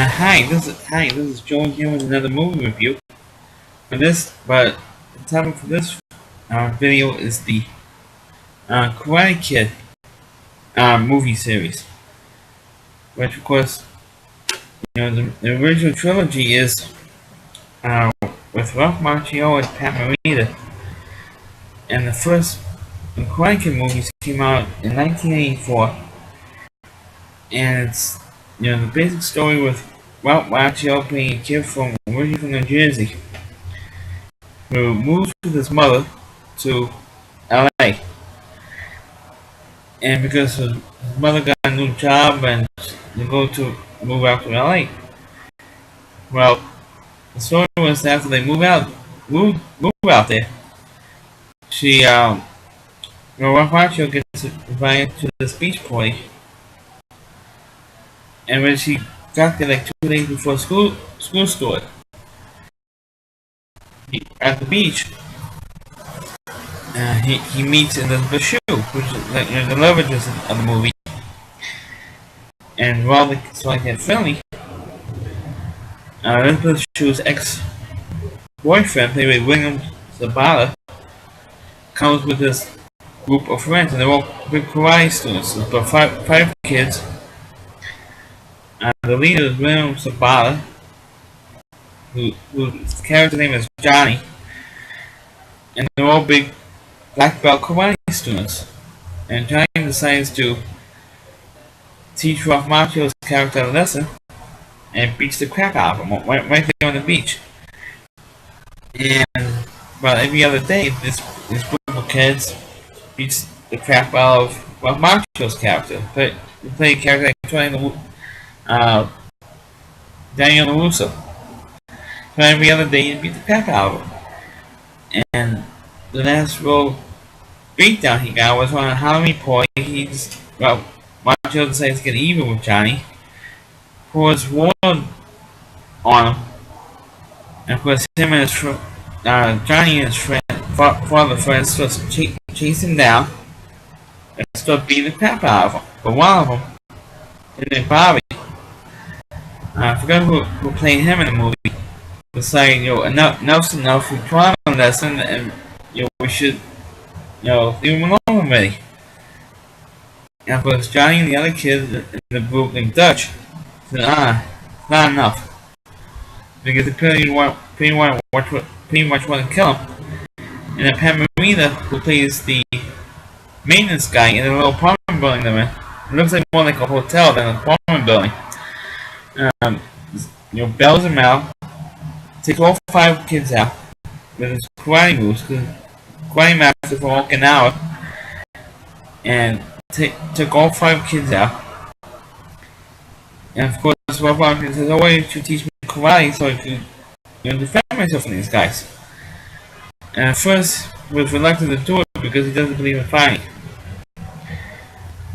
Hi, this is Joel here with another movie review. But the topic for this video is the Karate Kid movie series, which of course, the original trilogy is uh, with Ralph Macchio and Pat Morita, and the first Karate Kid movies came out in 1984, and it's the basic story with Ralph Macchio playing a kid originally from New Jersey, who moves with his mother to LA. And because his mother got a new job and they go to move out to LA. Well, the story was after they move out there, she, Rafacho gets invited to this beach party. And when she got there like 2 days before school started, at the beach, he meets Elizabeth Shue, which is like the love interest of the movie. And while they're friendly, Elizabeth Shue's ex-boyfriend, played by William Zabala, comes with this group of friends, and they're all big karate students. There's about five kids. The leader is William Zabala, whose character name is Johnny, and they're all big black belt karate students. And Johnny decides to teach Ralph Macchio's character a lesson and beats the crap out of him right there on the beach. And about every other day, this group of kids beats the crap out of Ralph Macchio's character. They play a character like Daniel LaRusso. So every other day, you beat the crap out of him. And the last real beatdown he got was on a Halloween party. Macchio decides to get even with Johnny, pours water on him, and of course him and Johnny and his father friends start chase him down and start beating the crap out of him. But one of them, his name Bobby, I forgot who played him in the movie, decided, enough's enough, we taught him a lesson, and we should, leave him alone already. And of course Johnny and the other kids in the group named Dutch said, not enough. Because they pretty much want to kill him. And then Pat Morita, who plays the maintenance guy in the little apartment building they're in, it looks like more like a hotel than an apartment building. Bails him out, takes all 5 kids out with his karate moves, because karate master from Okinawa, and took all 5 kids out. And of course, Ralph Macchio says, "Oh, why didn't you teach me karate so I could, defend myself from these guys?" And at first, was reluctant to do it because he doesn't believe in fighting.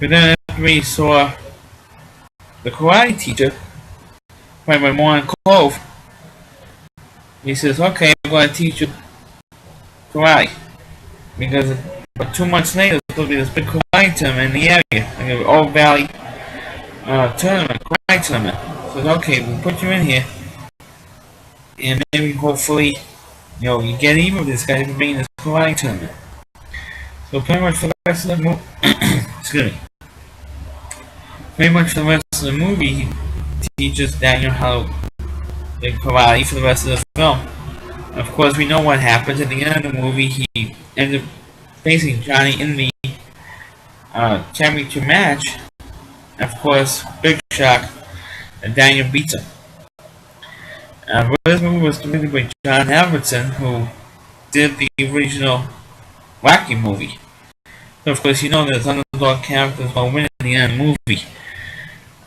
But then after he saw the karate teacher, played by Warren Clove, he says, "Okay, I'm going to teach you karate." Because about 2 months later, there's supposed to be this big karate tournament in the area, like an Old Valley tournament, karate tournament. So okay, we'll put you in here, and maybe hopefully, you get even with this guy for being in this karate tournament. So pretty much for the rest of the movie, excuse me. Pretty much for the rest of the movie, he teaches Daniel how to play karate for the rest of the film. Of course, we know what happens at the end of the movie. He ends up facing Johnny in the championship match. Of course, big shock, and Daniel beats him. This movie was directed by John Avildsen, who did the original Rocky movie. So of course, there's underdog characters will win in the end of the movie.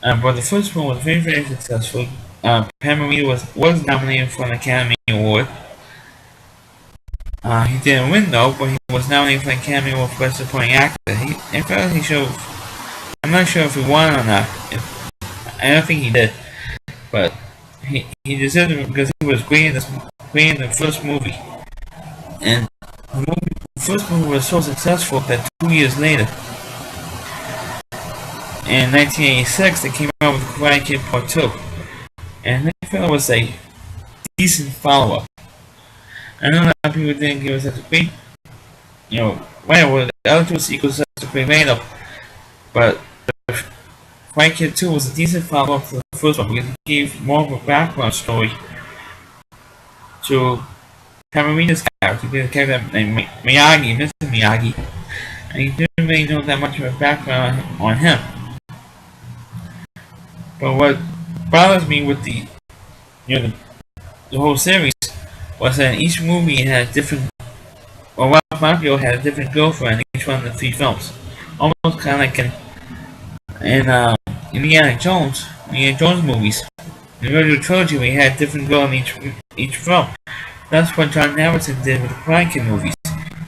But the first one was very, very successful. Pat Morita was nominated for an Academy Award. He didn't win though, but he was nominated for an Academy Award for Best Supporting Actor. I'm not sure if he won or not. I don't think he did, but he deserved it because he was great in the first movie. And the first movie was so successful that 2 years later, in 1986, they came out with Karate Kid Part 2. and Nightcrawler was a decent follow-up. I know a lot of people didn't give us such a great, whatever, the other two sequels such a great made up, but Karate Kid 2 was a decent follow-up to the first one because it gave more of a background story to Kamarina's character, the character named Miyagi, Mr. Miyagi, and you didn't really know that much of a background on him. But what bothers me with the whole series was that each movie had a different, or Ralph Macchio had a different girlfriend in each one of the three films, almost kind of like in Indiana Jones movies. In the original trilogy, we had a different girl in each film. That's what John Avildsen did with the Karate Kid movies.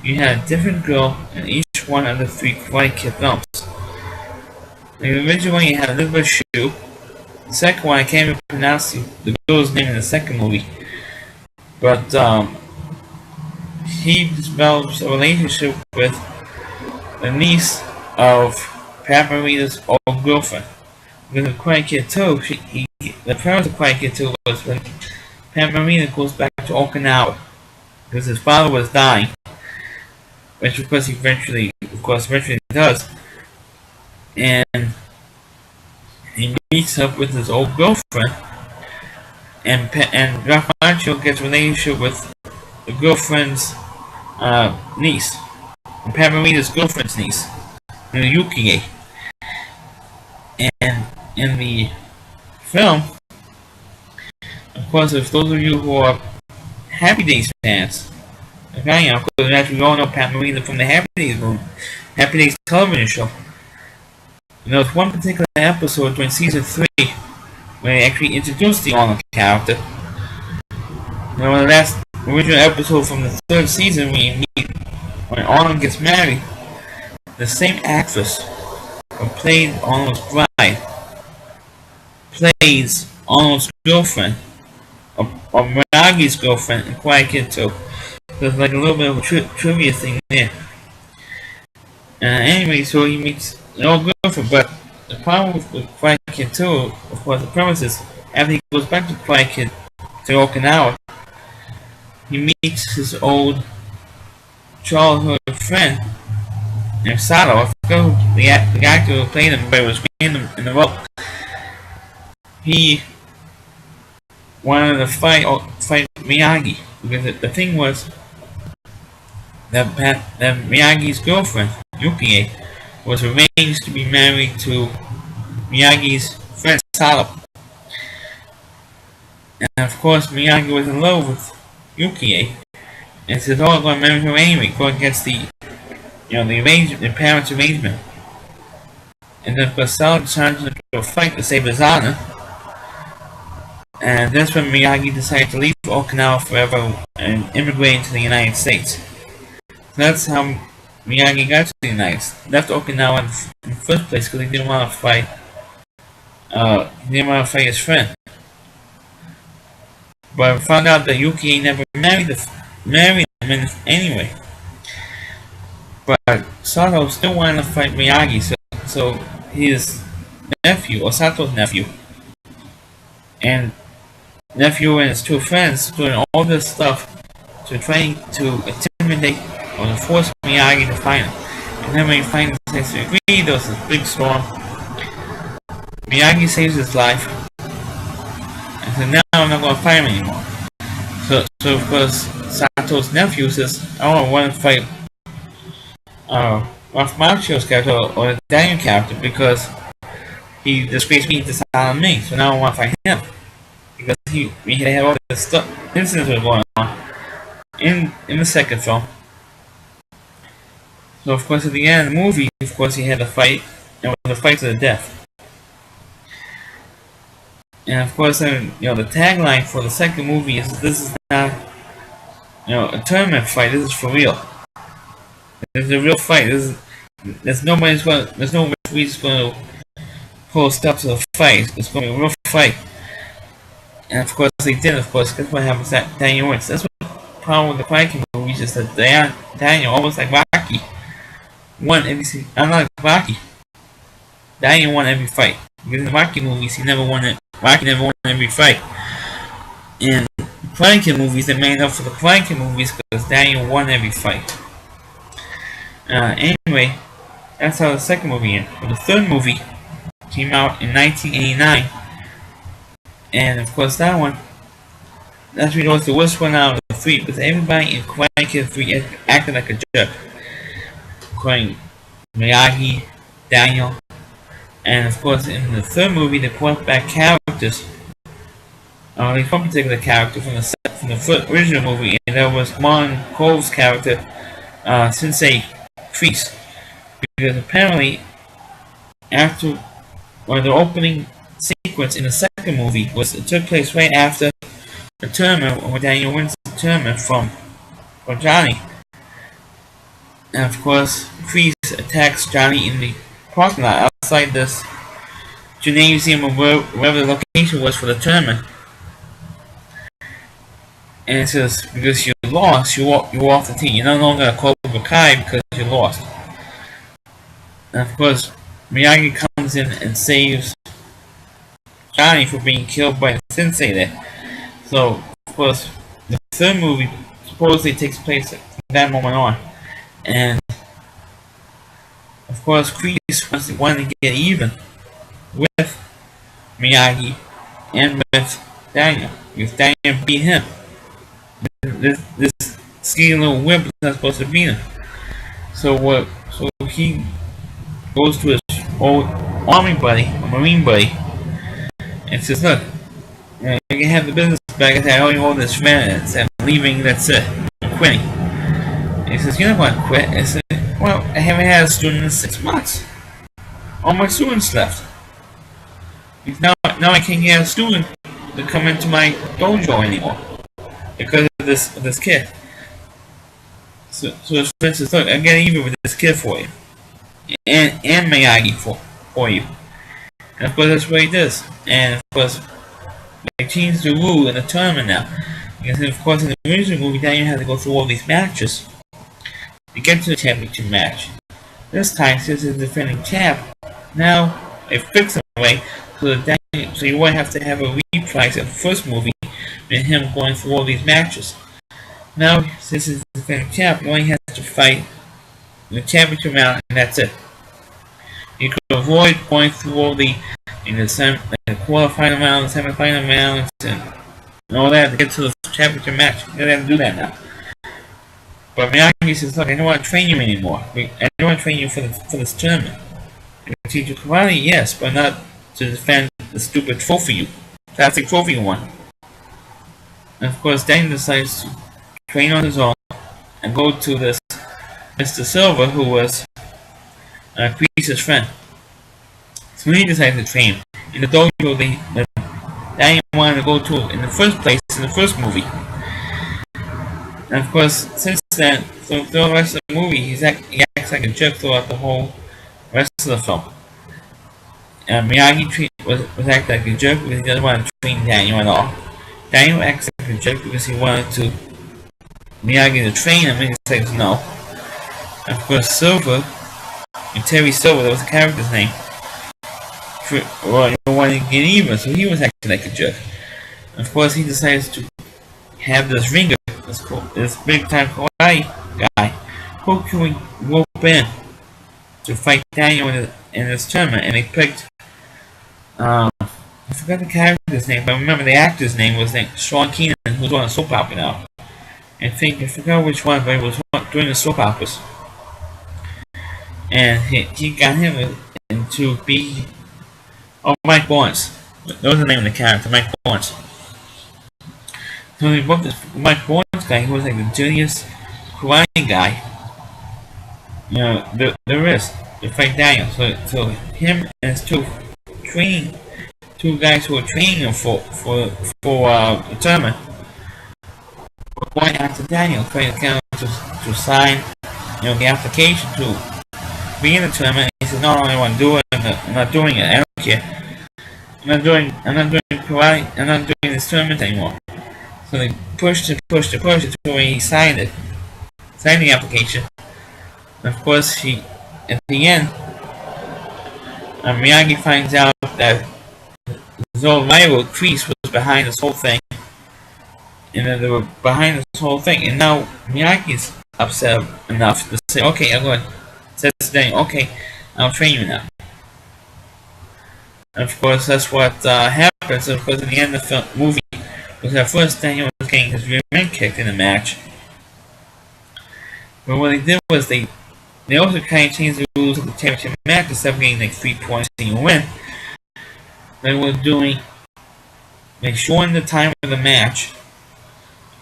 You had a different girl in each one of the three Karate Kid films. In the original one, you had Elizabeth Shue. The second one, I can't even pronounce the girl's name in the second movie. But he develops a relationship with the niece of Pat Morita's old girlfriend. Because of Karate Kid 2, the premise of Karate Kid 2 was when Pat Morita goes back to Okinawa because his father was dying, which of course eventually does, and he meets up with his old girlfriend, and Ralph Macchio gets a relationship with the girlfriend's niece, and Pat Morita's girlfriend's niece, Yukie. And in the film, of course, if those of you who are Happy Days fans, okay, of course, actually all know Pat Morita from the Happy Days television show. There was one particular episode during season 3 where they actually introduced the Arnold character. The last original episode from the 3rd season when Arnold gets married, the same actress who played Arnold's bride plays Arnold's girlfriend, or Miyagi's girlfriend in Karate Kid 2. There's like a little bit of a trivia thing there. Anyway, so he meets an old girlfriend, but the problem with Karate Kid 2, of course, the premise is after he goes back to Karate Kid to Okinawa, he meets his old childhood friend named Sato. I forgot who the actor who played him, but it was in the role. He wanted to fight Miyagi because the thing was that Miyagi's girlfriend Yukie was arranged to be married to Miyagi's friend Sato, and of course Miyagi was in love with Yukie and says, "Oh, I'm going to marry her anyway." Go against the parents' arrangement, and then of course Sato decided to do a fight to save his honor. And that's when Miyagi decided to leave Okinawa forever and immigrate into the United States. So that's how Miyagi got to the United States. Left Okinawa in the first place because he didn't want to fight. He didn't want to fight his friend. But found out that Yukie never married him anyway. But Sato still wanted to fight Miyagi, so his nephew, or Sato's nephew, and his two friends doing all this stuff to try to intimidate or to force Miyagi to fight him. And then when he finally says to agree, there was this big storm. Miyagi saves his life and said, "Now I'm not going to fight him anymore." So of course Sato's nephew says, "I don't want to fight Ralph Macchio's character or the Daniel character because he disgraced me to silence me, so now I want to fight him." Because we had all this stuff, incidents were going on in the second film. So of course at the end of the movie, of course he had a fight, and it was a fight to the death. And of course, the tagline for the second movie is, "This is not, a tournament fight. This is for real. This is a real fight. There's no referee's going to pull stuff to the fight. It's going to be a real fight." And of course they did, of course, because what happens to Daniel wins. That's what the problem with the Karate Kid movies is that Daniel, almost like Rocky, won every, unlike Rocky, Daniel won every fight. Because in the Rocky movies, he never won Rocky never won every fight. In Karate Kid movies, they made up for the Karate Kid movies because Daniel won every fight. Anyway, that's how the second movie ended. But the third movie came out in 1989, and of course that one, that's really was the worst one out of the three because everybody in Karate Kid 3 acted like a jerk, including Miyagi, Daniel, and of course in the third movie they brought back characters. They one particular character from the original movie, and that was Martin Kove's character, Sensei Kreese. Because apparently, after the opening sequence in the second movie it took place right after the tournament when Daniel wins the tournament from Johnny. And of course, Kreese attacks Johnny in the parking lot outside this gymnasium or wherever the location was for the tournament. And it says, because you lost, you're off the team. You're no longer a Cobra Kai because you lost. And of course, Miyagi comes in and saves Johnny from being killed by the sensei there. So, of course, the third movie supposedly takes place from that moment on. And, of course, Kreese wanted to get even with Miyagi and with Daniel. Because Daniel beat him. This skinny little wimp is not supposed to beat him. So he goes to his old army buddy, a marine buddy, and says, "Look, you can have the business back. I only hold this minutes. I'm leaving. That's it. I'm quitting." And he says, "You don't want to quit?" I said, "Well, I haven't had a student in 6 months. All my students left. Now I can't get a student to come into my dojo anymore because of this kid." So his friend says, "Look, I'm getting even with this kid for you, and Miyagi for you." And of course that's what he does. And of course they changed the rule in the tournament now. Because of course in the original movie Daniel had to go through all these matches to get to the championship match. This time, since he's defending champ, now they fix him away so you won't have to have a reprise of the first movie and him going through all these matches. Now, since he's defending champ, he only has to fight in the championship round, and that's it. You could avoid going through all the quarterfinal rounds, semifinal rounds, and all that to get to the championship match. You don't have to do that now. But Miyagi says, "Look, I don't want to train you anymore. I don't want to train you for this tournament. I can teach you karate, yes, but not to defend the stupid trophy plastic trophy you won." And of course, Daniel decides to train on his own and go to this Mr. Silver, who was Kreese's friend. So he decided to train in the dojo that Daniel wanted to go to in the first place in the first movie. And of course, since then, through the rest of the movie, he acts like a jerk throughout the whole rest of the film. Miyagi was acting like a jerk because he doesn't want to train Daniel at all. Daniel acts like a jerk because he wanted Miyagi to train him, and he says no. And of course, Silver, and Terry Silver, that was the character's name, he wanted to get even, so he was acting like a jerk. And of course, he decides to have this ringer, this big time karate guy, who can we rope in to fight Daniel in this tournament. And they picked, I forgot the character's name, but I remember the actor's name was Sean Keenan, who's on a soap opera now. I forgot which one, but he was doing the soap operas. And he got him to be Mike Barnes. That was the name of the character, Mike Barnes. So he booked this Mike Barnes guy, who was like the genius karate guy, there is to fight Daniel. So him and his two guys who were training him for the tournament were going after Daniel, trying to get him to sign, the application to be in the tournament. He said, "No, I want to do it. I'm not doing it. I don't care. I'm not doing karate. I'm not doing this tournament anymore." So they pushed until he signed the application. And of course, at the end, Miyagi finds out that his old rival Kreese was behind this whole thing, and then they were behind this whole thing, and now Miyagi's upset enough to say, okay, I'm going to set this thing, okay, I'll train you now. And of course, that's what happens. Of course, at the end of the movie, was at first Daniel was getting his rear end kicked in the match. But what they did was they also kind of changed the rules of the championship match. Instead of getting like 3 points and you win, they were doing, they shortened the time of the match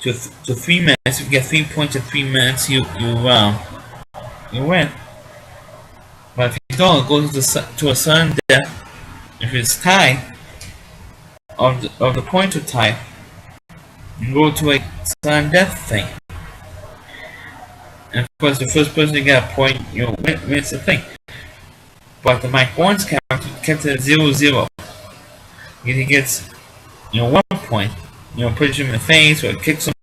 to 3 minutes. If you get 3 points in 3 minutes, you win. But if you don't, it goes to a sudden death. If it's tied, of the points are tied, you go to a sudden death thing. And of course, the first person to get a point, wins the thing. But the Mike Barnes character kept it at 0-0. He gets, 1 point. Pushes him in the face or kicks him.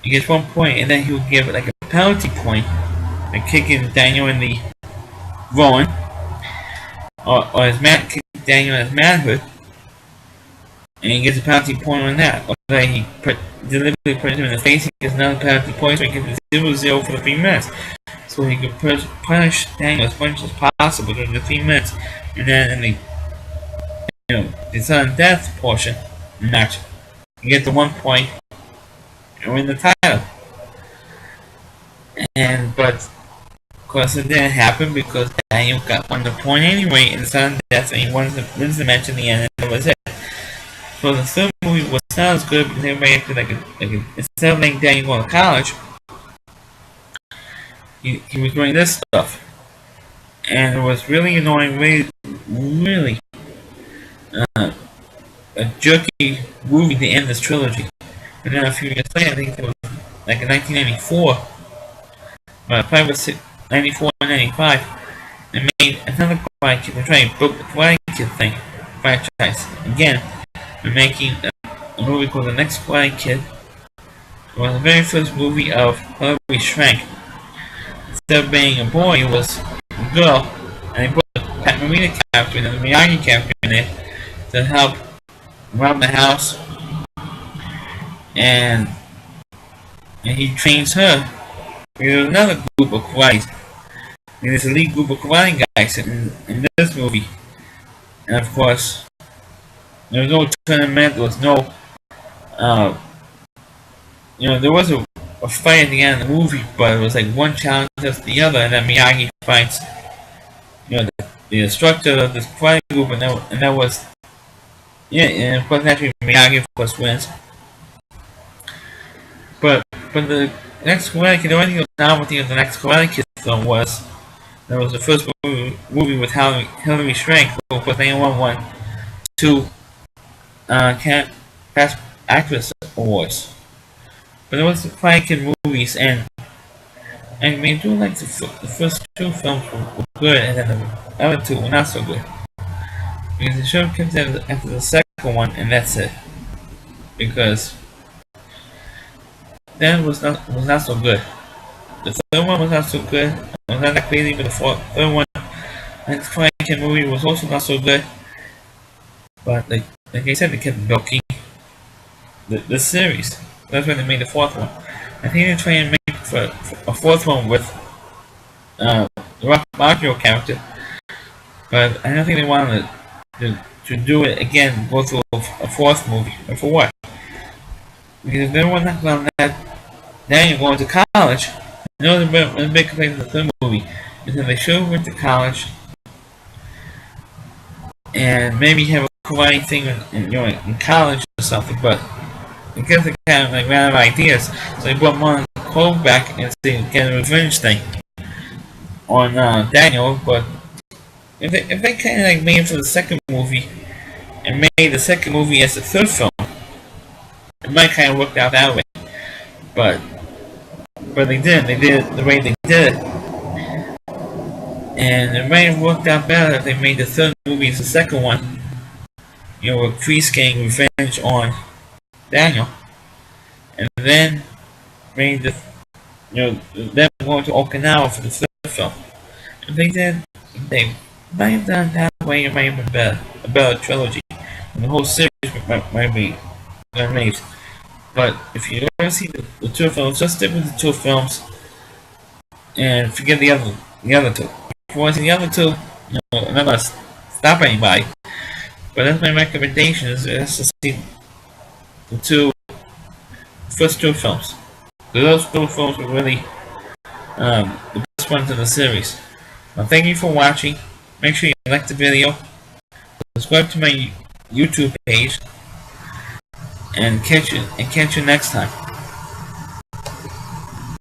He gets 1 point, and then he'll give it like a penalty point, like kicking Daniel in the groin, or his kick Daniel in his manhood, and he gets a penalty point on that. Or then he deliberately puts him in the face, he gets another penalty point, so he gets 0-0 for the 3 minutes. So he can punish Daniel as much as possible during the 3 minutes, and then in the sudden death portion of the match, you get the 1 point and win the title. But of course it didn't happen because Daniel got 1 point anyway in the sudden death, and he wins the match in the end, and that was it. So the third movie was not as good because everybody acted like instead of letting Daniel go to college, he was doing this stuff. And it was really annoying, really a jerky movie to end this trilogy. And then a few years later, I think it was like in 1994, probably was 94 and 95, they made another Karate Kid. They're trying to book the Karate Kid thing, franchise. Again, they're making a movie called The Next Karate Kid. It was the very first movie of Hilary Swank. Instead of being a boy, it was a girl, and they put the Pat Morita character and the Miyagi character in there to help rob the house, and he trains her. There's another group of karate, and there's a lead group of karate guys in this movie, and of course, there was no tournament. There was no, there was a fight at the end of the movie, but it was like one challenge after the other, and then Miyagi fights, the instructor of this karate group, and that was, and of course naturally Miyagi of course wins. But the next Karate Kid, the only thing novelty of the next Karate Kid film was that was the first movie with Hilary Swank, who of course anyone won 2 Best Actress awards. But it was the Karate Kid movies, and I mean, do like the first 2 films were good, and then the other 2 were not so good. Because the show comes after the second one, and that's it. Because then was not so good. The third one was not so good. It was not that crazy, but the third one, and the Karate Kid movie was also not so good. But like I said, they kept milking the series. That's when they made the 4th one. I think they're trying to make for a 4th one with the Rock Maggio character, but I don't think they wanted to do it again, go through a 4th movie. And for what? Because if they were not going to let Daniel go to college, the big complaint of the 3rd movie is that they should have went to college and maybe have a karate thing in college or something, but I guess they kind of like ran out of ideas, so they brought Martin Cole back and they get a revenge thing on Daniel. But if they kind of like made it for the 2nd movie and made the 2nd movie as the 3rd film, it might kind of work out that way. But they didn't. They did it the way they did it, and it might have worked out better if they made the 3rd movie as the 2nd one. With Kreese getting revenge on Daniel, and then made them going to Okinawa for the 3rd film. If they did, they might have done it that way. It might have been a better trilogy. And the whole series might be amazing. But if you want to see the two films, just stick with the two films and forget the other two. If you want to see the other two, I'm not gonna stop anybody. But that's my recommendation is to see the first two films. Those two films were really the best ones in the series. Well, thank you for watching. Make sure you like the video, subscribe to my YouTube page, and catch you next time.